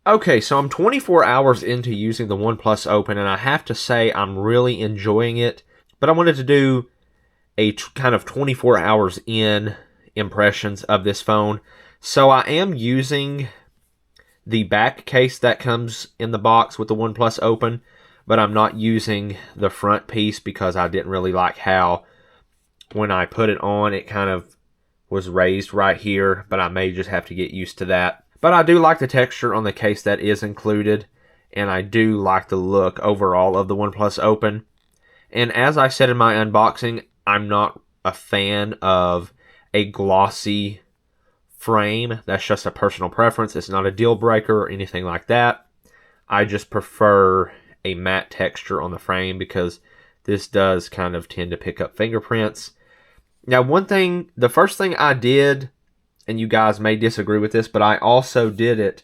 Okay, so I'm 24 hours into using the OnePlus Open, and I have to say I'm really enjoying it. But I wanted to do a kind of 24 hours in impressions of this phone. So I am using the back case that comes in the box with the OnePlus Open, but I'm not using the front piece because I didn't really like how when I put it on, it kind of was raised right here, but I may just have to get used to that. But I do like the texture on the case that is included, and I do like the look overall of the OnePlus Open. And as I said in my unboxing, I'm not a fan of a glossy frame. That's just a personal preference. It's not a deal breaker or anything like that. I just prefer a matte texture on the frame because this does kind of tend to pick up fingerprints. Now, the first thing I did, and you guys may disagree with this, but I also did it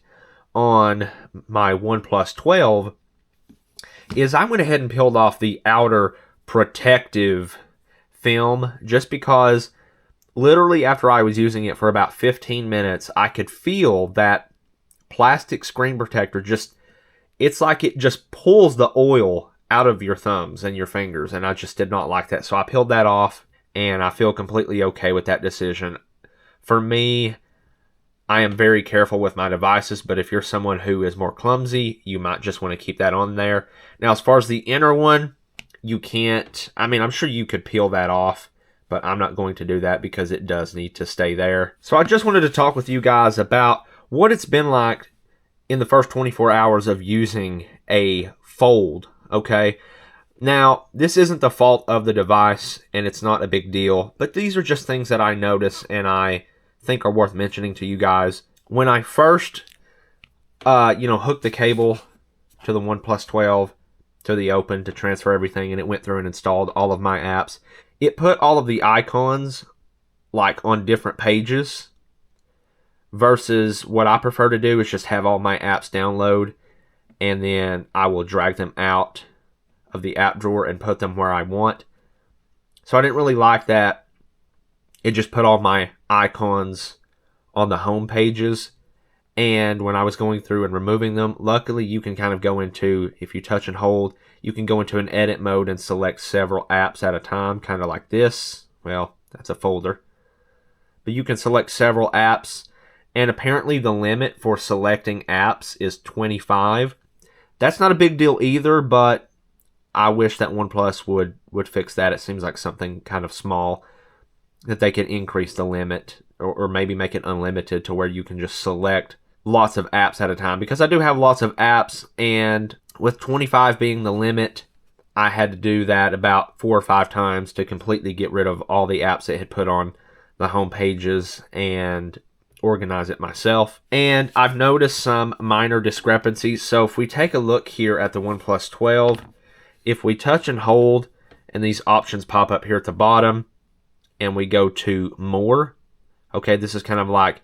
on my OnePlus 12, is I went ahead and peeled off the outer protective film just because literally after I was using it for about 15 minutes, I could feel that plastic screen protector it's like it just pulls the oil out of your thumbs and your fingers, and I just did not like that. So I peeled that off, and I feel completely okay with that decision. For me, I am very careful with my devices, but if you're someone who is more clumsy, you might just want to keep that on there. Now, as far as the inner one, you can't, I'm sure you could peel that off, but I'm not going to do that because it does need to stay there. So I just wanted to talk with you guys about what it's been like in the first 24 hours of using a Fold, okay? Now, this isn't the fault of the device, and it's not a big deal, but these are just things that I notice and I think are worth mentioning to you guys. When I first, hooked the cable to the OnePlus 12 to the Open to transfer everything, and it went through and installed all of my apps, it put all of the icons like on different pages versus what I prefer to do is just have all my apps download, and then I will drag them out of the app drawer and put them where I want. So I didn't really like that. It just put all my icons on the home pages, and when I was going through and removing them, luckily you can kind of go into, if you touch and hold, you can go into an edit mode and select several apps at a time, kind of like this. Well, that's a folder. But you can select several apps, and apparently the limit for selecting apps is 25. That's not a big deal either, but I wish that OnePlus would fix that. It seems like something kind of small that they can increase the limit or maybe make it unlimited to where you can just select lots of apps at a time. Because I do have lots of apps, and with 25 being the limit, I had to do that about 4 or 5 times to completely get rid of all the apps that had put on the home pages and organize it myself. And I've noticed some minor discrepancies. So if we take a look here at the OnePlus 12, if we touch and hold and these options pop up here at the bottom and we go to more, okay, this is kind of like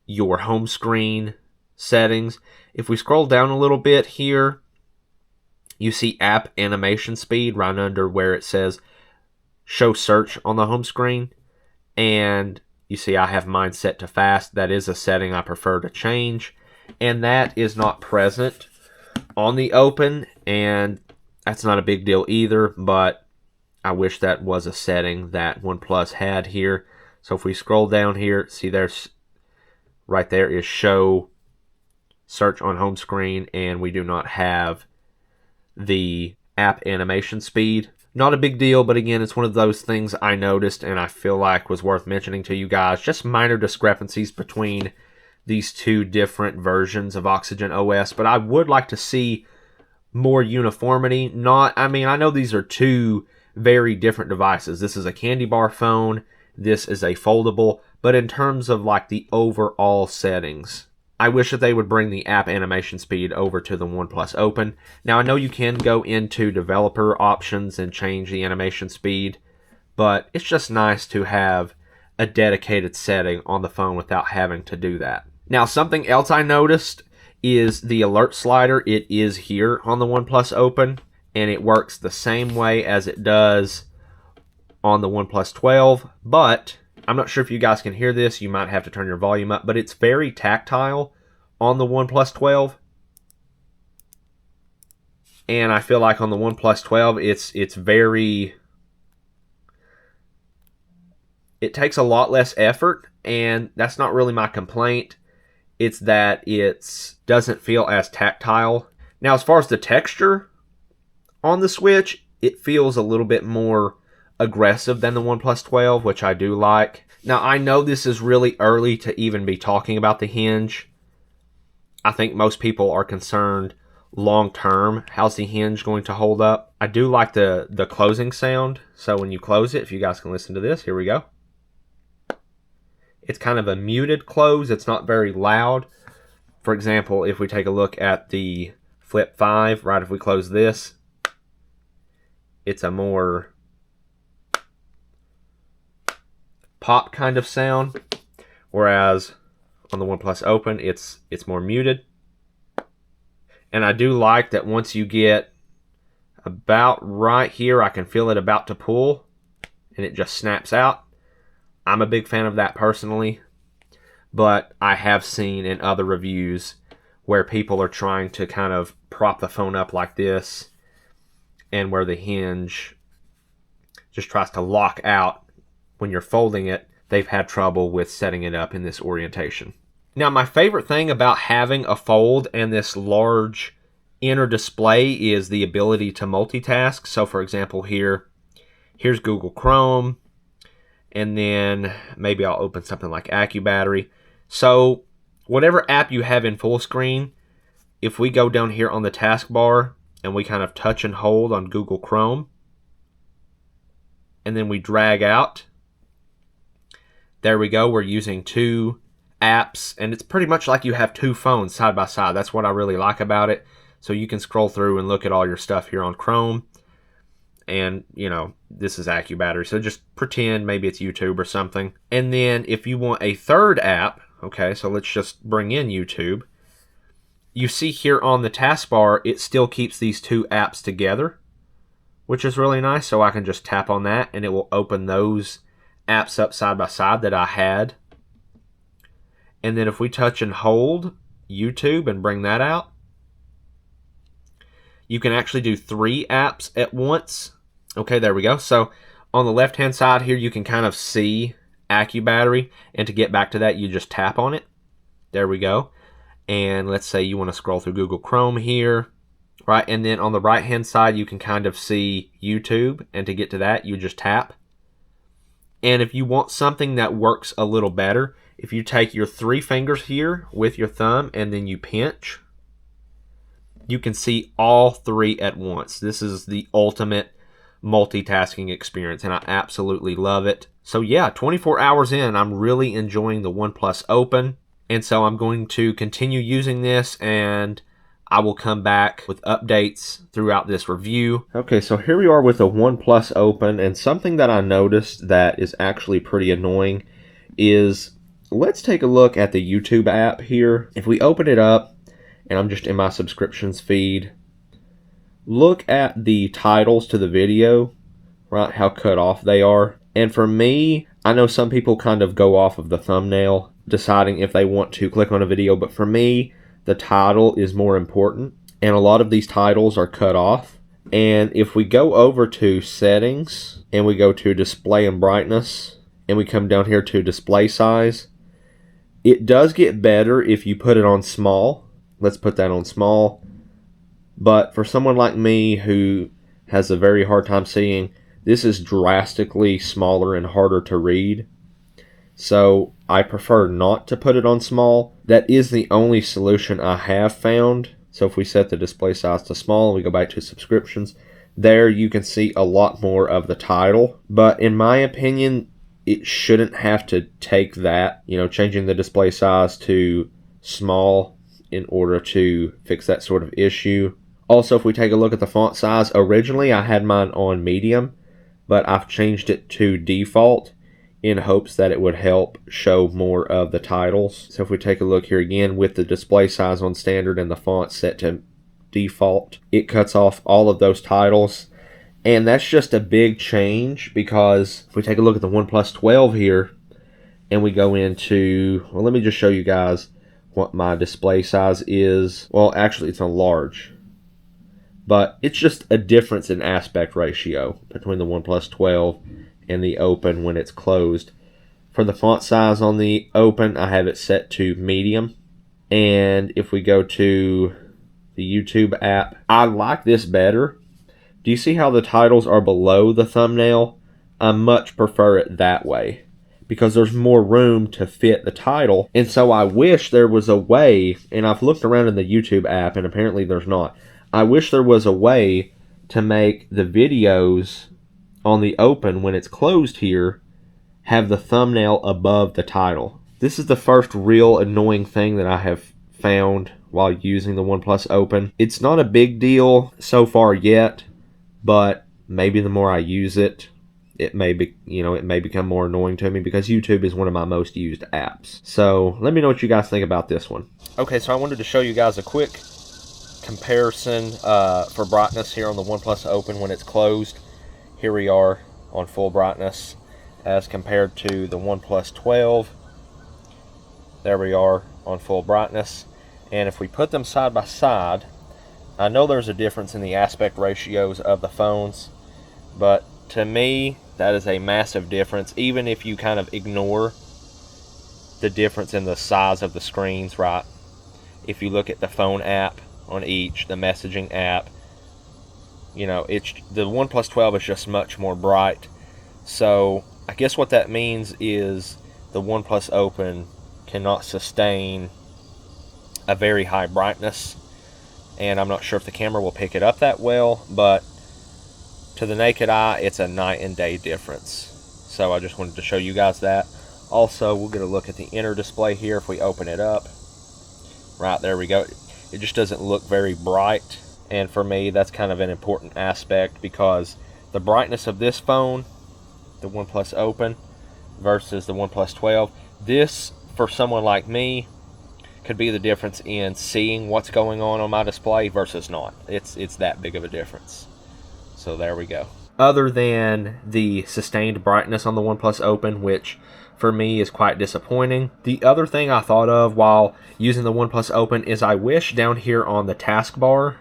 your home screen settings. If we scroll down a little bit here, you see app animation speed right under where it says show search on the home screen. And you see I have mine set to fast. That is a setting I prefer to change. And that is not present on the Open. And that's not a big deal either, but I wish that was a setting that OnePlus had here. So if we scroll down here, see there's right there is show search on home screen, and we do not have the app animation speed. Not a big deal, but again, it's one of those things I noticed and I feel like was worth mentioning to you guys. Just minor discrepancies between these two different versions of Oxygen OS, but I would like to see more uniformity. I know these are two very different devices. This is a candy bar phone, this is a foldable, but in terms of like the overall settings, I wish that they would bring the app animation speed over to the OnePlus Open. Now, I know you can go into developer options and change the animation speed, but it's just nice to have a dedicated setting on the phone without having to do that. Now, something else I noticed is the alert slider. It is here on the OnePlus Open, and it works the same way as it does on the OnePlus 12, but I'm not sure if you guys can hear this. You might have to turn your volume up, but it's very tactile on the OnePlus 12. And I feel like on the OnePlus 12, it's very... It takes a lot less effort, and that's not really my complaint. It's that it doesn't feel as tactile. Now, as far as the texture on the Switch, it feels a little bit more aggressive than the OnePlus 12, which I do like. Now, I know this is really early to even be talking about the hinge. I think most people are concerned long term, how's the hinge going to hold up? I do like the closing sound. So when you close it, if you guys can listen to this, here we go. It's kind of a muted close. It's not very loud. For example, if we take a look at the Flip 5, right, if we close this, it's a more pop kind of sound, whereas on the OnePlus Open, it's more muted. And I do like that once you get about right here, I can feel it about to pull, and it just snaps out. I'm a big fan of that personally, but I have seen in other reviews where people are trying to kind of prop the phone up like this, and where the hinge just tries to lock out when you're folding it. They've had trouble with setting it up in this orientation. Now, my favorite thing about having a fold and this large inner display is the ability to multitask. So, for example, here's Google Chrome, and then maybe I'll open something like AccuBattery. So, whatever app you have in full screen, if we go down here on the taskbar and we kind of touch and hold on Google Chrome, and then we drag out, there we go. We're using two apps, and it's pretty much like you have two phones side by side. That's what I really like about it. So you can scroll through and look at all your stuff here on Chrome, and this is AccuBattery, so just pretend maybe it's YouTube or something. And then if you want a third app, okay, so let's just bring in YouTube. You see here on the taskbar, it still keeps these two apps together, which is really nice. So I can just tap on that and it will open those apps up side by side that I had. And then if we touch and hold YouTube and bring that out, you can actually do 3 apps at once. Okay, there we go. So on the left-hand side here, you can kind of see AccuBattery. And to get back to that, you just tap on it. There we go. And let's say you want to scroll through Google Chrome here, right? And then on the right-hand side, you can kind of see YouTube. And to get to that, you just tap. And if you want something that works a little better, if you take your 3 fingers here with your thumb and then you pinch, you can see all 3 at once. This is the ultimate multitasking experience, and I absolutely love it. So yeah, 24 hours in, I'm really enjoying the OnePlus Open, and so I'm going to continue using this, and I will come back with updates throughout this review. Okay, so here we are with the OnePlus Open, and something that I noticed that is actually pretty annoying is, let's take a look at the YouTube app here. If we open it up, and I'm just in my subscriptions feed, look at the titles to the video, right, how cut off they are. And for me, I know some people kind of go off of the thumbnail, deciding if they want to click on a video, but for me, the title is more important, and a lot of these titles are cut off. And if we go over to settings, and we go to display and brightness, and we come down here to display size, it does get better if you put it on small. Let's put that on small. But for someone like me who has a very hard time seeing, this is drastically smaller and harder to read. So I prefer not to put it on small. That is the only solution I have found. So if we set the display size to small and we go back to subscriptions, there you can see a lot more of the title. But in my opinion, it shouldn't have to take that, changing the display size to small in order to fix that sort of issue. Also, if we take a look at the font size, originally I had mine on medium, but I've changed it to default in hopes that it would help show more of the titles. So if we take a look here again with the display size on standard and the font set to default, it cuts off all of those titles. And that's just a big change, because if we take a look at the OnePlus 12 here and we go into, well, let me just show you guys what my display size is. Well, actually it's a large, but it's just a difference in aspect ratio between the OnePlus 12 and the Open when it's closed. For the font size on the Open, I have it set to medium. And if we go to the YouTube app, I like this better. Do you see how the titles are below the thumbnail? I much prefer it that way because there's more room to fit the title. And so I wish there was a way, and I've looked around in the YouTube app and apparently there's not. I wish there was a way to make the videos on the Open when it's closed here have the thumbnail above the title. This is the first real annoying thing that I have found while using the OnePlus Open. It's not a big deal so far yet, but maybe the more I use it, it may become more annoying to me because YouTube is one of my most used apps. So let me know what you guys think about this one. Okay, so I wanted to show you guys a quick comparison for brightness here on the OnePlus Open when it's closed. Here we are on full brightness as compared to the OnePlus 12. There we are on full brightness. And if we put them side by side, I know there's a difference in the aspect ratios of the phones, but to me, that is a massive difference, even if you kind of ignore the difference in the size of the screens, right? If you look at the phone app on each, the messaging app, the OnePlus 12 is just much more bright. So I guess what that means is the OnePlus Open cannot sustain a very high brightness, and I'm not sure if the camera will pick it up that well, but to the naked eye, it's a night and day difference. So I just wanted to show you guys that. Also, we'll get a look at the inner display here if we open it up. Right, there we go. It just doesn't look very bright, and for me, that's kind of an important aspect because the brightness of this phone, the OnePlus Open, versus the OnePlus 12, this, for someone like me, could be the difference in seeing what's going on my display versus not. It's that big of a difference. So there we go. Other than the sustained brightness on the OnePlus Open, which for me is quite disappointing, the other thing I thought of while using the OnePlus Open is I wish down here on the taskbar,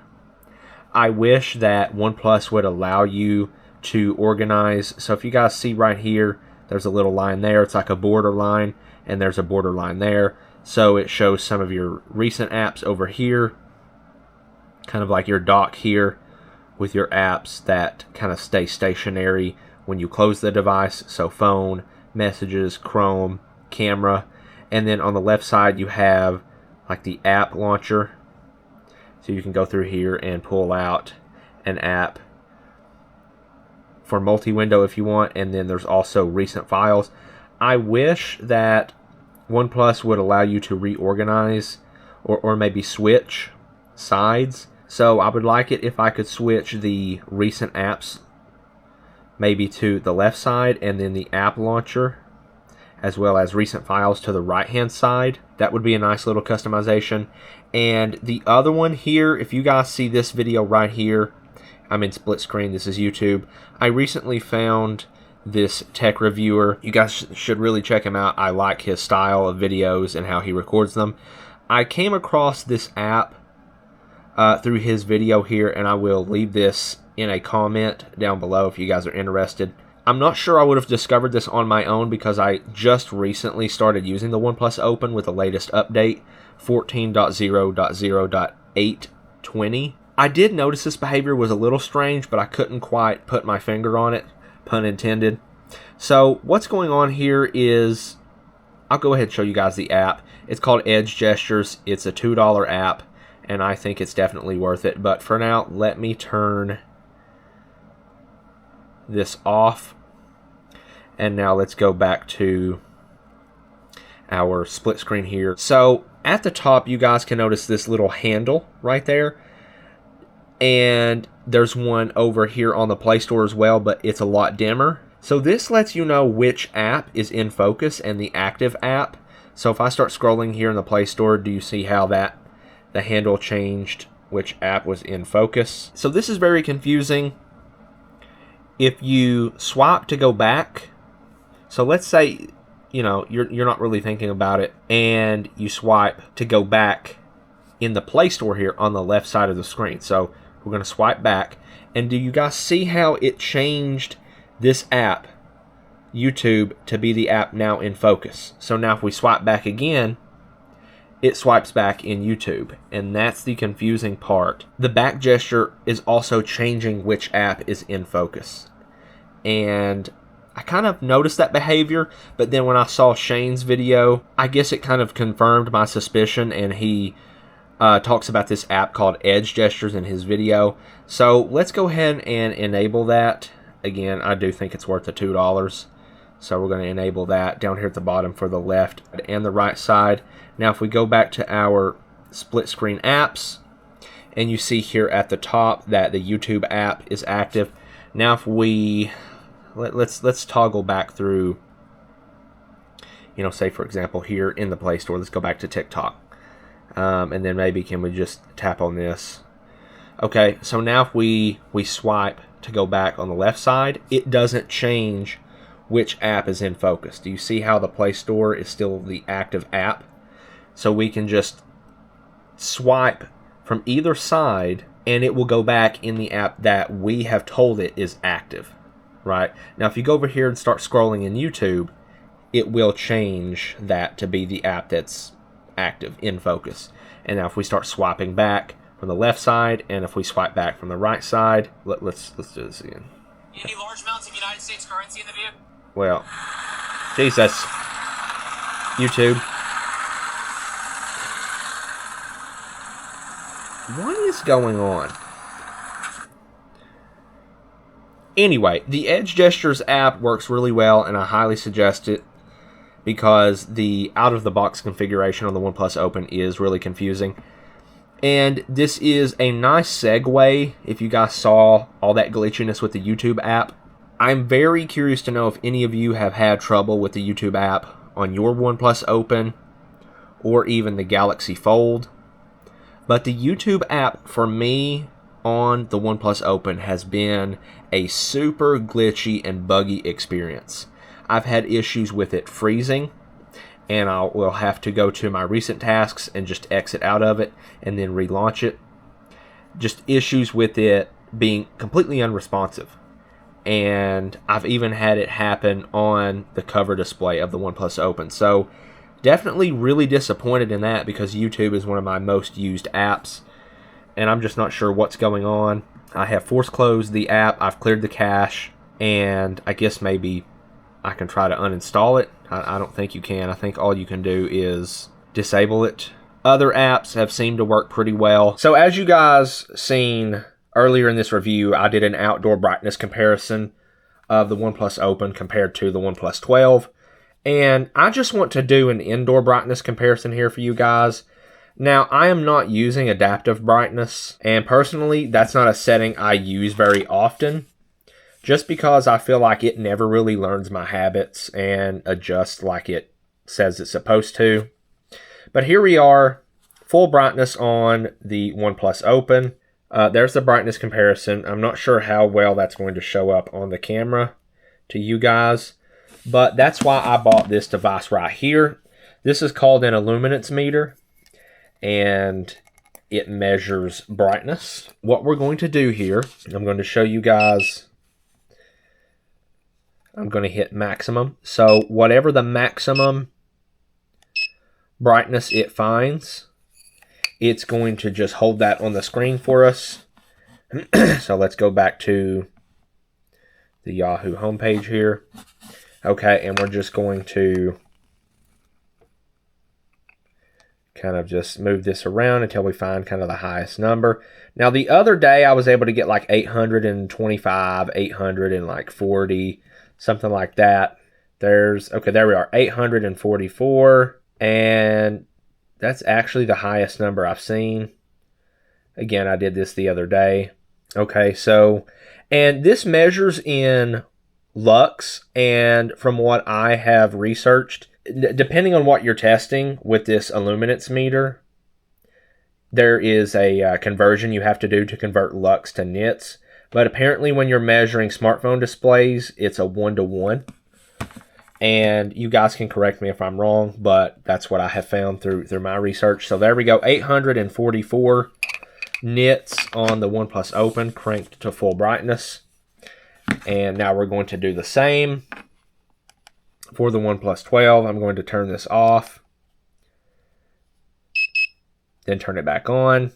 I wish that OnePlus would allow you to organize. So if you guys see right here, there's a little line there. It's like a border line, and there's a border line there. So it shows some of your recent apps over here, kind of like your dock here, with your apps that kind of stay stationary when you close the device. So phone, messages, Chrome, camera. And then on the left side you have like the app launcher. So you can go through here and pull out an app for multi-window if you want. And then there's also recent files. I wish that OnePlus would allow you to reorganize or maybe switch sides. So I would like it if I could switch the recent apps maybe to the left side and then the app launcher as well as recent files to the right hand side. That would be a nice little customization. And the other one here, if you guys see this video right here, I'm in split screen, this is YouTube. I recently found this tech reviewer. You guys should really check him out. I like his style of videos and how he records them. I came across this app through his video here, and I will leave this in a comment down below if you guys are interested. I'm not sure I would have discovered this on my own because I just recently started using the OnePlus Open with the latest update, 14.0.0.820. I did notice this behavior was a little strange, but I couldn't quite put my finger on it, pun intended. So what's going on here is, I'll go ahead and show you guys the app. It's called Edge Gestures. It's a $2 app, and I think it's definitely worth it. But for now, let me turn this off. And now let's go back to our split screen here. So at the top, you guys can notice this little handle right there. And there's one over here on the Play Store as well, but it's a lot dimmer. So this lets you know which app is in focus and the active app. So if I start scrolling here in the Play Store, do you see how the handle changed which app was in focus? So this is very confusing. If you swipe to go back, so let's say you know, you're not really thinking about it, and you swipe to go back in the Play Store here on the left side of the screen. So we're going to swipe back, and do you guys see how it changed this app, YouTube, to be the app now in focus? So now if we swipe back again, it swipes back in YouTube, and that's the confusing part. The back gesture is also changing which app is in focus, and I kind of noticed that behavior, but then when I saw Shane's video, I guess it kind of confirmed my suspicion, and he talks about this app called Edge Gestures in his video. So let's go ahead and enable that. Again, I do think it's worth the $2. So we're going to enable that down here at the bottom for the left and the right side. Now if we go back to our split screen apps, and you see here at the top that the YouTube app is active. Now if we let's toggle back through, you know, say for example here in the Play Store, let's go back to TikTok. And then maybe can we just tap on this? Okay, so now if we swipe to go back on the left side, it doesn't change which app is in focus. Do you see how the Play Store is still the active app? So we can just swipe from either side, and it will go back in the app that we have told it is active, right? Now if you go over here and start scrolling in YouTube, it will change that to be the app that's active in focus. And now if we start swiping back from the left side, and if we swipe back from the right side, let's do this again. Any large amounts of United States currency in the view? Well, Jesus, YouTube, what is going on? Anyway, the Edge Gestures app works really well, and I highly suggest it, because the out-of-the-box configuration on the OnePlus Open is really confusing. And this is a nice segue if you guys saw all that glitchiness with the YouTube app. I'm very curious to know if any of you have had trouble with the YouTube app on your OnePlus Open or even the Galaxy Fold. But the YouTube app for me on the OnePlus Open has been a super glitchy and buggy experience. I've had issues with it freezing, and I will have to go to my recent tasks and just exit out of it and then relaunch it. Just issues with it being completely unresponsive. And I've even had it happen on the cover display of the OnePlus Open. So definitely really disappointed in that, because YouTube is one of my most used apps, and I'm just not sure what's going on. I have force closed the app, I've cleared the cache, and I guess maybe I can try to uninstall it. I don't think you can. I think all you can do is disable it. Other apps have seemed to work pretty well. So as you guys seen earlier in this review, I did an outdoor brightness comparison of the OnePlus Open compared to the OnePlus 12. And I just want to do an indoor brightness comparison here for you guys. Now, I am not using adaptive brightness, and personally, that's not a setting I use very often, just because I feel like it never really learns my habits and adjusts like it says it's supposed to. But here we are, full brightness on the OnePlus Open. There's the brightness comparison. I'm not sure how well that's going to show up on the camera to you guys, but that's why I bought this device right here. This is called an illuminance meter, and it measures brightness. What we're going to do here, I'm going to show you guys. I'm going to hit maximum. So whatever the maximum brightness it finds, it's going to just hold that on the screen for us. So let's go back to the Yahoo homepage here. Okay, and we're just going to kind of just move this around until we find kind of the highest number. Now the other day I was able to get like 825, 840, something like that. Okay, there we are, 844, and that's actually the highest number I've seen. Again, I did this the other day. Okay, so, and this measures in lux, and from what I have researched, depending on what you're testing with this illuminance meter, there is a conversion you have to do to convert lux to nits. But apparently when you're measuring smartphone displays, it's a 1-to-1. And you guys can correct me if I'm wrong, but that's what I have found through my research. So there we go, 844 nits on the OnePlus Open, cranked to full brightness. And now we're going to do the same for the OnePlus 12. I'm going to turn this off, then turn it back on,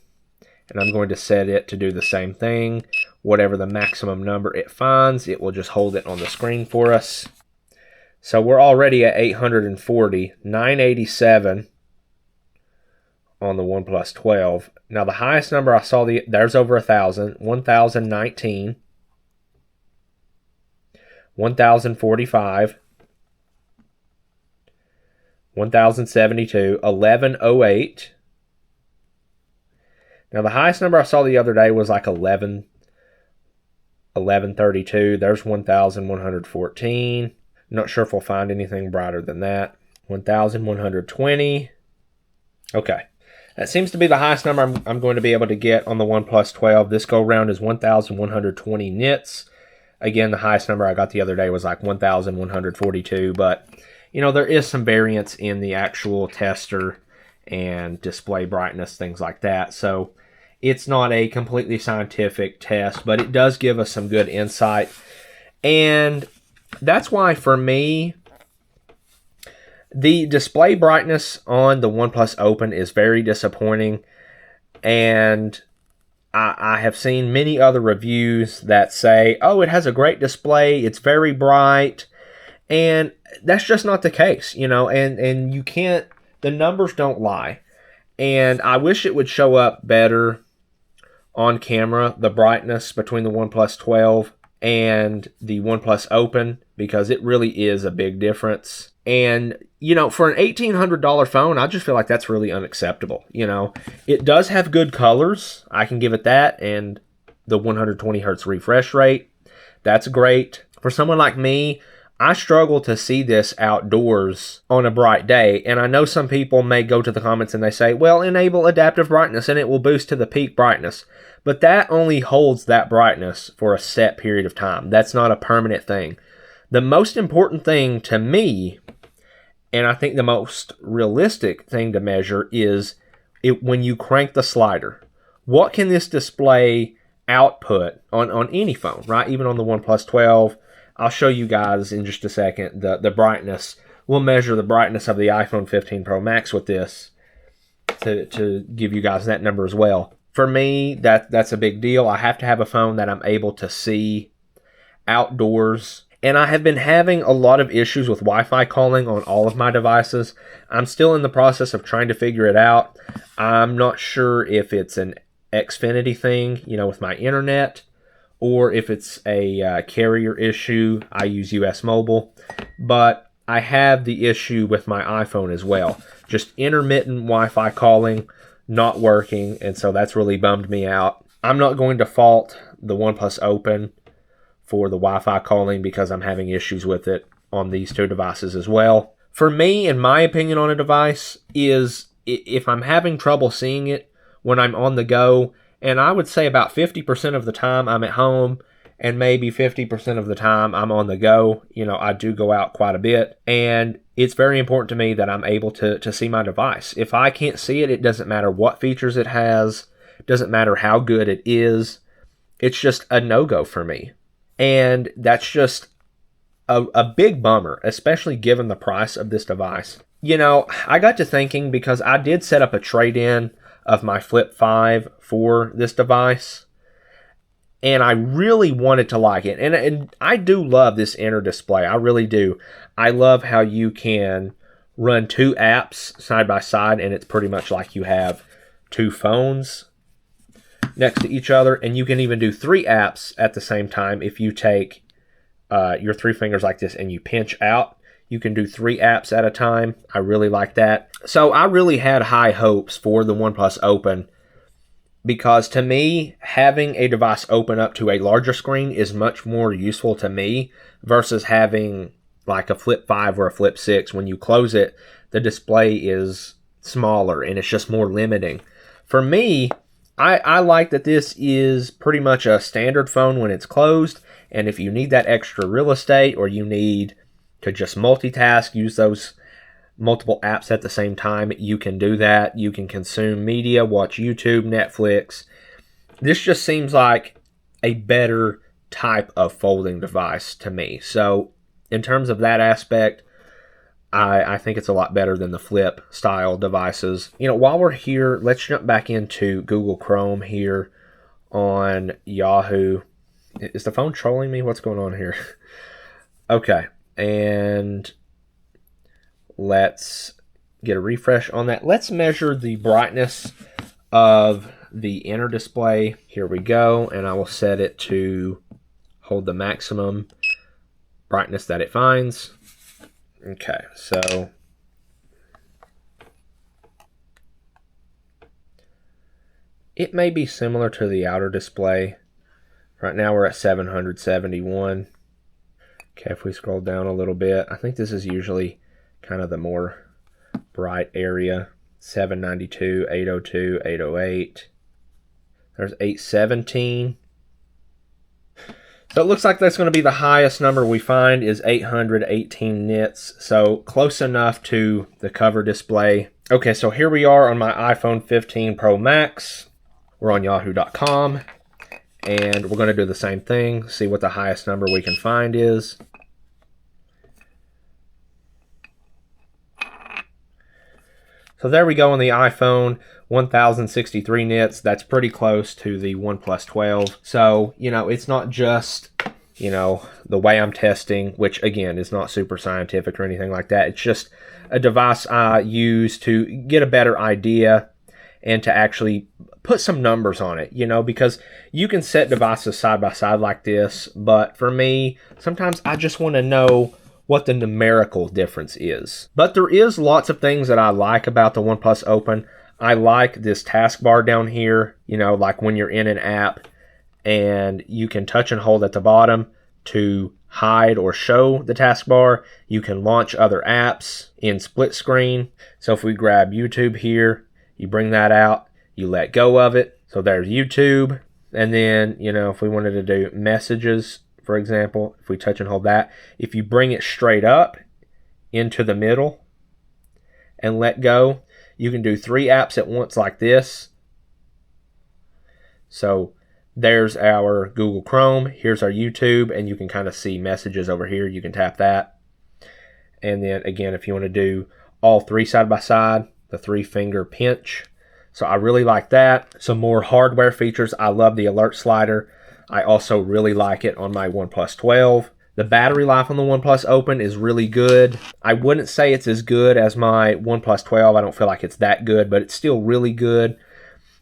and I'm going to set it to do the same thing. Whatever the maximum number it finds, it will just hold it on the screen for us. So we're already at 840, 987 on the OnePlus 12. Now the highest number I saw, there's over 1,000, 1,019, 1,045, 1,072, 1,108. Now the highest number I saw the other day was like 1,132. There's 1,114. Not sure if we'll find anything brighter than that. 1,120. Okay. That seems to be the highest number I'm going to be able to get on the OnePlus 12. This go round is 1,120 nits. Again, the highest number I got the other day was like 1,142. But, you know, there is some variance in the actual tester and display brightness, things like that. So it's not a completely scientific test, but it does give us some good insight. And that's why, for me, the display brightness on the OnePlus Open is very disappointing. And I have seen many other reviews that say, oh, it has a great display, it's very bright. And that's just not the case, you know, and you can't, the numbers don't lie. And I wish it would show up better on camera, the brightness between the OnePlus 12 and the OnePlus Open, because it really is a big difference. And, you know, for an $1,800 phone, I just feel like that's really unacceptable. You know, it does have good colors, I can give it that, and the 120 hertz refresh rate, that's great. For someone like me, I struggle to see this outdoors on a bright day, and I know some people may go to the comments and they say, well, enable adaptive brightness and it will boost to the peak brightness. But that only holds that brightness for a set period of time. That's not a permanent thing. The most important thing to me, and I think the most realistic thing to measure, is when you crank the slider. What can this display output on any phone, right? Even on the OnePlus 12. I'll show you guys in just a second the brightness. We'll measure the brightness of the iPhone 15 Pro Max with this to give you guys that number as well. For me, that's a big deal. I have to have a phone that I'm able to see outdoors. And I have been having a lot of issues with Wi-Fi calling on all of my devices. I'm still in the process of trying to figure it out. I'm not sure if it's an Xfinity thing, you know, with my internet, or if it's a carrier issue. I use US Mobile, but I have the issue with my iPhone as well. Just intermittent Wi-Fi calling, not working, and so that's really bummed me out. I'm not going to fault the OnePlus Open for the Wi-Fi calling because I'm having issues with it on these two devices as well. For me, in my opinion on a device, is if I'm having trouble seeing it when I'm on the go, and I would say about 50% of the time I'm at home, and maybe 50% of the time I'm on the go. You know, I do go out quite a bit, and it's very important to me that I'm able to see my device. If I can't see it, it doesn't matter what features it has, it doesn't matter how good it is. It's just a no-go for me. And that's just a big bummer, especially given the price of this device. You know, I got to thinking, because I did set up a trade-in of my Flip 5 for this device, and I really wanted to like it. And I do love this inner display. I really do. I love how you can run two apps side by side, and it's pretty much like you have two phones next to each other, and you can even do three apps at the same time. If you take your three fingers like this and you pinch out, you can do three apps at a time. I really like that. So I really had high hopes for the OnePlus Open, because to me, having a device open up to a larger screen is much more useful to me versus having like a Flip 5 or a Flip 6. When you close it, the display is smaller and it's just more limiting. For me, I like that this is pretty much a standard phone when it's closed, and if you need that extra real estate, or you need to just multitask, use those multiple apps at the same time, you can do that. You can consume media, watch YouTube, Netflix. This just seems like a better type of folding device to me. So in terms of that aspect, I think it's a lot better than the flip style devices. While we're here, let's jump back into Google Chrome here on Yahoo. Is the phone trolling me? What's going on here? Okay, and let's get a refresh on that. Let's measure the brightness of the inner display. Here we go, and I will set it to hold the maximum brightness that it finds. Okay, so it may be similar to the outer display. Right now we're at 771. Okay, if we scroll down a little bit, I think this is usually kind of the more bright area. 792, 802, 808. There's 817. So it looks like that's going to be the highest number we find is 818 nits. So close enough to the cover display. Okay, so here we are on my iPhone 15 Pro Max. We're on yahoo.com. And we're going to do the same thing. See what the highest number we can find is. So there we go on the iPhone, 1063 nits. That's pretty close to the OnePlus 12. So, it's not just, the way I'm testing, which again is not super scientific or anything like that. It's just a device I use to get a better idea and to actually put some numbers on it, because you can set devices side by side like this. But for me, sometimes I just want to know what the numerical difference is. But there is lots of things that I like about the OnePlus Open. I like this taskbar down here, like when you're in an app and you can touch and hold at the bottom to hide or show the taskbar. You can launch other apps in split screen. So if we grab YouTube here, you bring that out, you let go of it. So there's YouTube. And then, if we wanted to do messages, for example, if we touch and hold that, if you bring it straight up into the middle and let go, you can do 3 apps at once like this. So there's our Google Chrome, here's our YouTube, and you can kind of see messages over here. You can tap that. And then again, if you want to do all 3 side by side, the 3-finger pinch. So I really like that. Some more hardware features. I love the alert slider. I also really like it on my OnePlus 12. The battery life on the OnePlus Open is really good. I wouldn't say it's as good as my OnePlus 12. I don't feel like it's that good, but it's still really good.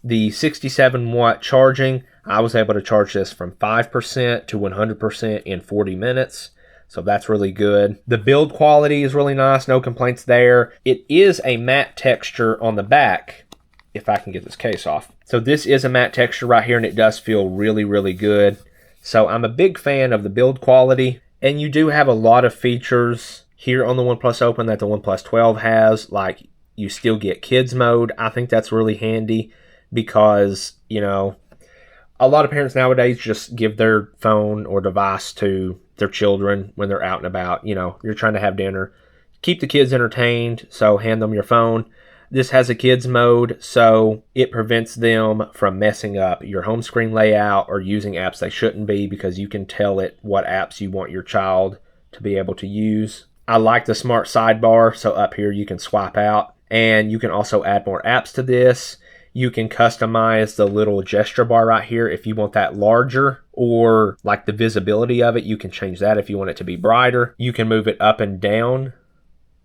The 67 watt charging, I was able to charge this from 5% to 100% in 40 minutes. So that's really good. The build quality is really nice. No complaints there. It is a matte texture on the back, if I can get this case off. So this is a matte texture right here, and it does feel really, really good. So I'm a big fan of the build quality, and you do have a lot of features here on the OnePlus Open that the OnePlus 12 has, like you still get kids mode. I think that's really handy because, a lot of parents nowadays just give their phone or device to their children when they're out and about. You're trying to have dinner. Keep the kids entertained, so hand them your phone. This has a kids mode, so it prevents them from messing up your home screen layout or using apps they shouldn't be, because you can tell it what apps you want your child to be able to use. I like the smart sidebar, so up here you can swipe out, and you can also add more apps to this. You can customize the little gesture bar right here if you want that larger, or like the visibility of it, you can change that if you want it to be brighter. You can move it up and down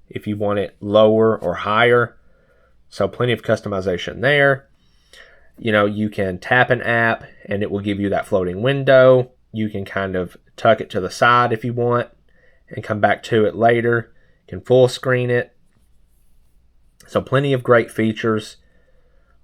if you want it lower or higher. So plenty of customization there. You can tap an app and it will give you that floating window. You can kind of tuck it to the side if you want and come back to it later. You can full screen it. So plenty of great features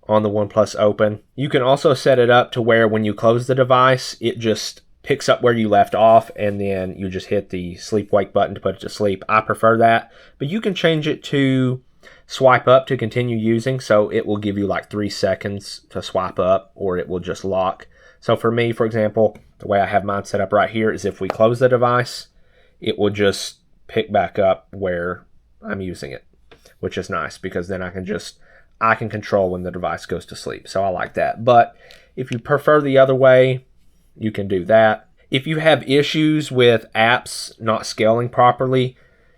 on the OnePlus Open. You can also set it up to where when you close the device, it just picks up where you left off, and then you just hit the sleep wake button to put it to sleep. I prefer that, but you can change it to swipe up to continue using, so it will give you like 3 seconds to swipe up, or it will just lock. So for me, for example, the way I have mine set up right here is if we close the device, it will just pick back up where I'm using it, which is nice because then I can control when the device goes to sleep. So I like that. But if you prefer the other way, you can do that. If you have issues with apps not scaling properly,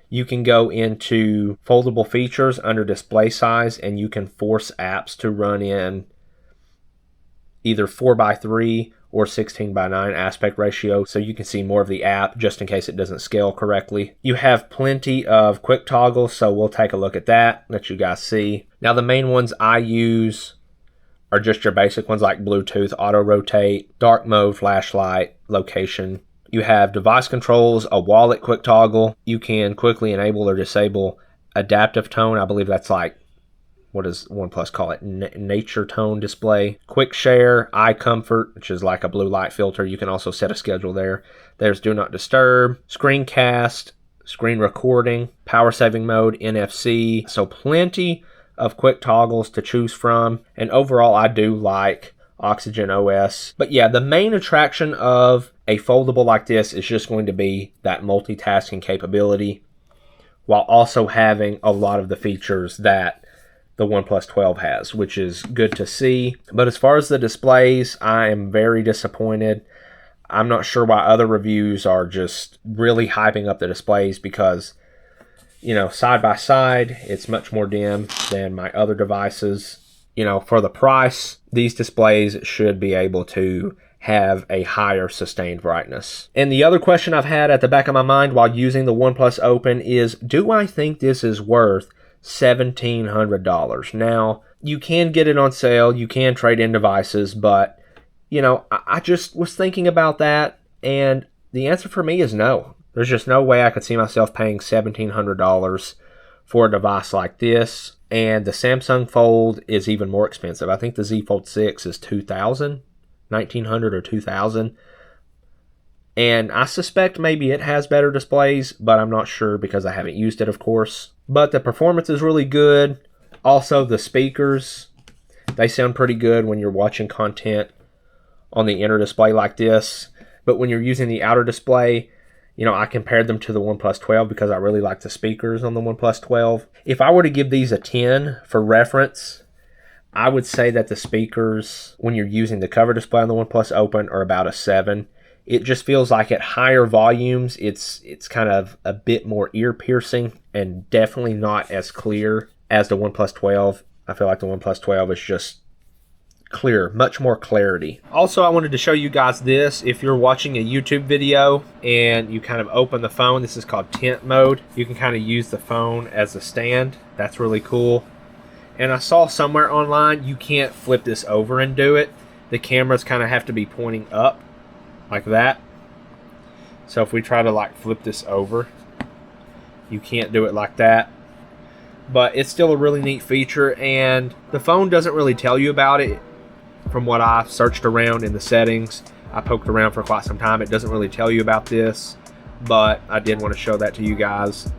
you can go into foldable features under display size and you can force apps to run in either 4:3 or 16:9 aspect ratio, so you can see more of the app just in case it doesn't scale correctly. You have plenty of quick toggles, so we'll take a look at that, let you guys see. Now the main ones I use are just your basic ones like Bluetooth, auto rotate, dark mode, flashlight, location. You have device controls, a wallet quick toggle. You can quickly enable or disable adaptive tone. I believe that's like, what does OnePlus call it? Nature tone display. Quick share, eye comfort, which is like a blue light filter. You can also set a schedule there. There's do not disturb, screencast, screen recording, power saving mode, NFC. So plenty of quick toggles to choose from. And overall, I do like Oxygen OS. But yeah, the main attraction of a foldable like this is just going to be that multitasking capability, while also having a lot of the features that the OnePlus 12 has, which is good to see. But as far as the displays, I am very disappointed. I'm not sure why other reviews are just really hyping up the displays because, you know, side by side, it's much more dim than my other devices. You know, for the price, these displays should be able to have a higher sustained brightness. And the other question I've had at the back of my mind while using the OnePlus Open is, do I think this is worth $1,700? Now, you can get it on sale, you can trade in devices, but, you know, I just was thinking about that, and the answer for me is no. There's just no way I could see myself paying $1,700 for a device like this, and the Samsung Fold is even more expensive. I think the Z Fold 6 is $2,000, $1,900 or $2,000. And I suspect maybe it has better displays, but I'm not sure because I haven't used it, of course. But the performance is really good. Also, the speakers, they sound pretty good when you're watching content on the inner display like this. But when you're using the outer display, you know, I compared them to the OnePlus 12 because I really like the speakers on the OnePlus 12. If I were to give these a 10 for reference, I would say that the speakers, when you're using the cover display on the OnePlus Open, are about a 7. It just feels like at higher volumes, it's kind of a bit more ear-piercing and definitely not as clear as the OnePlus 12. I feel like the OnePlus 12 is just clear, much more clarity. Also, I wanted to show you guys this. If you're watching a YouTube video and you kind of open the phone, this is called tent mode. You can kind of use the phone as a stand. That's really cool. And I saw somewhere online you can't flip this over and do it. The cameras kind of have to be pointing up like that. So if we try to like flip this over, you can't do it like that. But it's still a really neat feature, and the phone doesn't really tell you about it. From what I've searched around in the settings, I poked around for quite some time. It doesn't really tell you about this, but I did want to show that to you guys.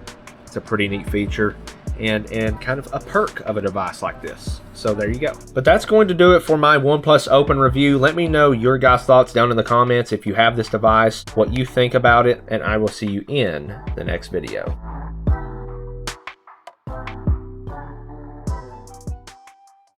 It's a pretty neat feature and kind of a perk of a device like this. So there you go. But that's going to do it for my OnePlus Open review. Let me know your guys' thoughts down in the comments if you have this device, what you think about it, and I will see you in the next video.